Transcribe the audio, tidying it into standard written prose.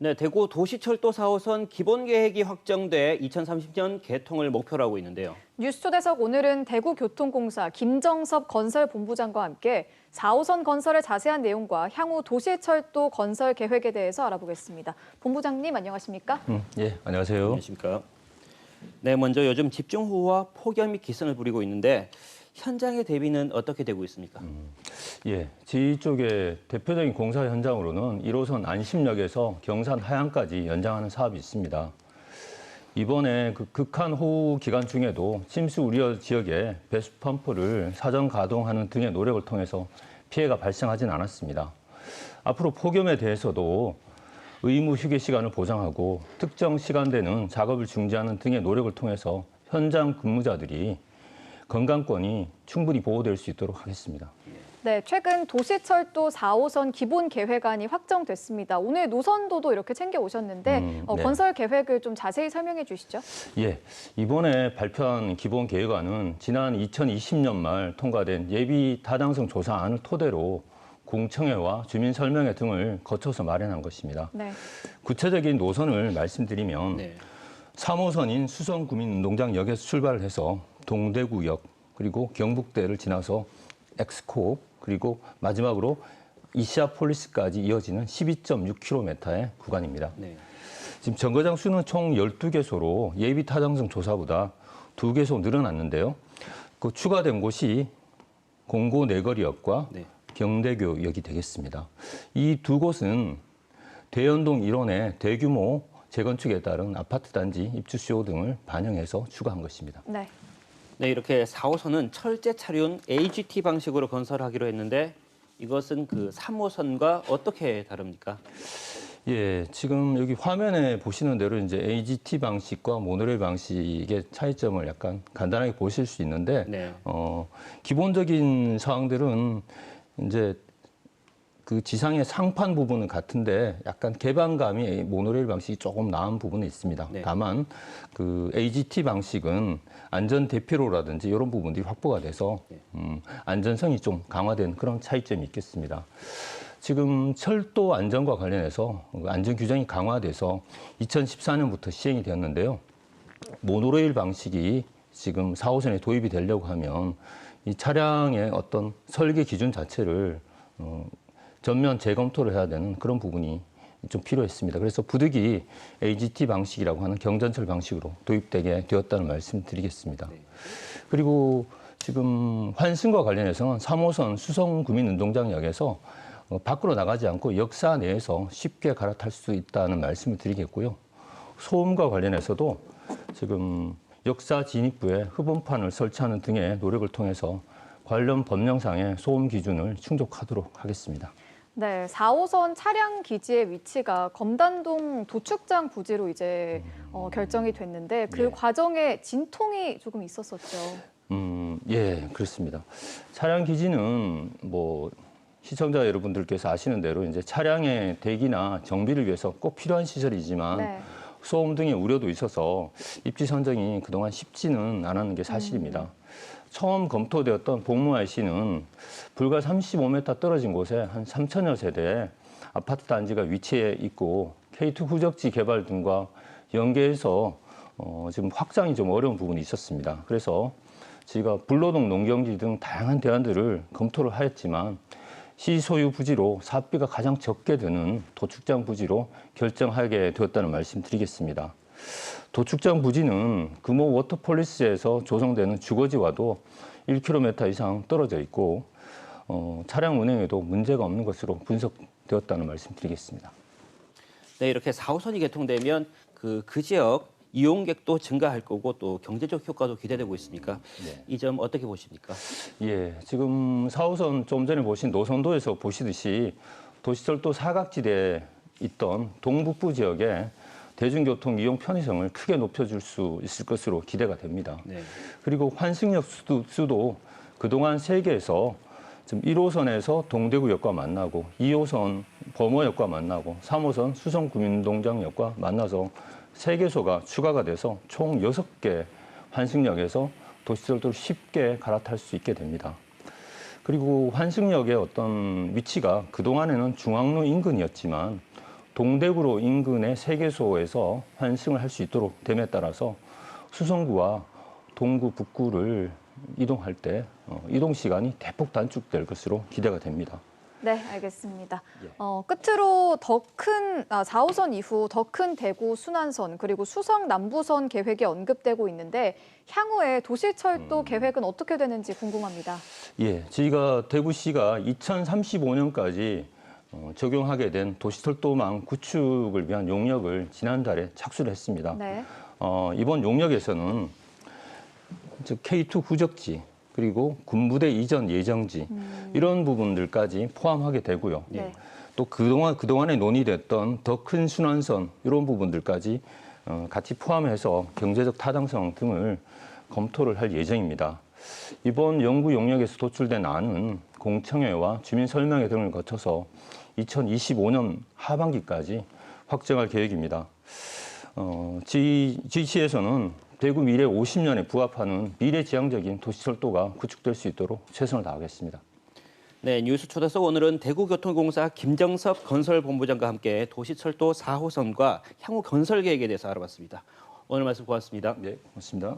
네, 대구 도시철도 4호선 기본 계획이 확정돼 2030년 개통을 목표로 하고 있는데요. 뉴스초대석 오늘은 대구교통공사 김정섭 건설본부장과 함께 4호선 건설의 자세한 내용과 향후 도시철도 건설 계획에 대해서 알아보겠습니다. 본부장님 안녕하십니까? 예, 안녕하세요. 안녕하십니까? 네, 먼저 요즘 집중호우와 폭염이 기승을 부리고 있는데 현장의 대비는 어떻게 되고 있습니까? 예, 지휘 쪽의 대표적인 공사 현장으로는 1호선 안심역에서 경산 하양까지 연장하는 사업이 있습니다. 이번에 그 극한 호우 기간 중에도 침수 우려 지역에 배수 펌프를 사전 가동하는 등의 노력을 통해서 피해가 발생하진 않았습니다. 앞으로 폭염에 대해서도 의무 휴게 시간을 보장하고 특정 시간대는 작업을 중지하는 등의 노력을 통해서 현장 근무자들이 건강권이 충분히 보호될 수 있도록 하겠습니다. 네, 최근 도시철도 4호선 기본 계획안이 확정됐습니다. 오늘 노선도도 이렇게 챙겨 오셨는데 네. 건설 계획을 좀 자세히 설명해 주시죠. 예, 이번에 발표한 기본 계획안은 지난 2020년 말 통과된 예비 타당성 조사안을 토대로 공청회와 주민 설명회 등을 거쳐서 마련한 것입니다. 네. 구체적인 노선을 말씀드리면 네. 3호선인 수성구민운동장역에서 출발을 해서 동대구역 그리고 경북대를 지나서 엑스코업 그리고 마지막으로 이시아폴리스까지 이어지는 12.6km의 구간입니다. 네. 지금 정거장 수는 총 12개소로 예비 타당성 조사보다 2개소 늘어났는데요. 그 추가된 곳이 공고 내거리역과 네. 경대교역이 되겠습니다. 이 두 곳은 대연동 일원의 대규모 재건축에 따른 아파트 단지 입주 수요 등을 반영해서 추가한 것입니다. 네. 네, 이렇게 4호선은 철제 차륜 AGT 방식으로 건설하기로 했는데 이것은 그 3호선과 어떻게 다릅니까? 예, 지금 여기 화면에 보시는 대로 이제 AGT 방식과 모노레일 방식의 차이점을 약간 간단하게 보실 수 있는데, 네. 기본적인 사항들은 이제 그 지상의 상판 부분은 같은데 약간 개방감이 모노레일 방식이 조금 나은 부분이 있습니다. 네. 다만 그 AGT 방식은 안전 대피로라든지 이런 부분들이 확보가 돼서 안전성이 좀 강화된 그런 차이점이 있겠습니다. 지금 철도 안전과 관련해서 안전 규정이 강화돼서 2014년부터 시행이 되었는데요. 모노레일 방식이 지금 4호선에 도입이 되려고 하면 이 차량의 어떤 설계 기준 자체를 전면 재검토를 해야 되는 그런 부분이 좀 필요했습니다. 그래서 부득이 AGT 방식이라고 하는 경전철 방식으로 도입되게 되었다는 말씀 드리겠습니다. 그리고 지금 환승과 관련해서는 3호선 수성구민운동장역에서 밖으로 나가지 않고 역사 내에서 쉽게 갈아탈 수 있다는 말씀을 드리겠고요. 소음과 관련해서도 지금 역사 진입부에 흡음판을 설치하는 등의 노력을 통해서 관련 법령상의 소음 기준을 충족하도록 하겠습니다. 네, 4호선 차량 기지의 위치가 검단동 도축장 부지로 이제 결정이 됐는데 그 예. 과정에 진통이 조금 있었었죠. 예, 그렇습니다. 차량 기지는 뭐 시청자 여러분들께서 아시는 대로 이제 차량의 대기나 정비를 위해서 꼭 필요한 시설이지만 네. 소음 등의 우려도 있어서 입지 선정이 그동안 쉽지는 않았는 게 사실입니다. 처음 검토되었던 복무할 시는 불과 35m 떨어진 곳에 한 3천여 세대의 아파트 단지가 위치해 있고 K2 후적지 개발 등과 연계해서 지금 확장이 좀 어려운 부분이 있었습니다. 그래서 저희가 불로동 농경지 등 다양한 대안들을 검토를 하였지만 시 소유 부지로 사업비가 가장 적게 드는 도축장 부지로 결정하게 되었다는 말씀 드리겠습니다. 도축장 부지는 금호 워터폴리스에서 조성되는 주거지와도 1km 이상 떨어져 있고 차량 운행에도 문제가 없는 것으로 분석되었다는 말씀 드리겠습니다. 네, 이렇게 4호선이 개통되면 그 지역 이용객도 증가할 거고 또 경제적 효과도 기대되고 있으니까 네. 이 점 어떻게 보십니까? 예, 지금 4호선 좀 전에 보신 노선도에서 보시듯이 도시철도 사각지대에 있던 동북부 지역에 대중교통 이용 편의성을 크게 높여줄 수 있을 것으로 기대가 됩니다. 네. 그리고 환승역 수도 그동안 세계에서 지금 1호선에서 동대구역과 만나고 2호선 범어역과 만나고 3호선 수성구민운동장역과 만나서 3개소가 추가가 돼서 총 6개 환승역에서 도시철도를 쉽게 갈아탈 수 있게 됩니다. 그리고 환승역의 어떤 위치가 그동안에는 중앙로 인근이었지만 동대구로 인근의 세계소에서 환승을 할 수 있도록 됨에 따라서 수성구와 동구, 북구를 이동할 때 이동 시간이 대폭 단축될 것으로 기대가 됩니다. 네, 알겠습니다. 끝으로 4호선 이후 더 큰 대구 순환선 그리고 수성 남부선 계획이 언급되고 있는데 향후에 도시철도 계획은 어떻게 되는지 궁금합니다. 예, 저희가 대구시가 2035년까지 적용하게 된 도시철도망 구축을 위한 용역을 지난달에 착수를 했습니다. 네. 이번 용역에서는 즉 K2 후적지 그리고 군부대 이전 예정지 이런 부분들까지 포함하게 되고요. 네. 또 그동안에 논의됐던 더 큰 순환선 이런 부분들까지 같이 포함해서 경제적 타당성 등을 검토를 할 예정입니다. 이번 연구 용역에서 도출된 안은 공청회와 주민 설명회 등을 거쳐서 2025년 하반기까지 확정할 계획입니다. 저희시에서는 대구 미래 50년에 부합하는 미래지향적인 도시철도가 구축될 수 있도록 최선을 다하겠습니다. 네, 뉴스 초대석 오늘은 대구교통공사 김정섭 건설본부장과 함께 도시철도 4호선과 향후 건설 계획에 대해서 알아봤습니다. 오늘 말씀 고맙습니다. 네, 고맙습니다.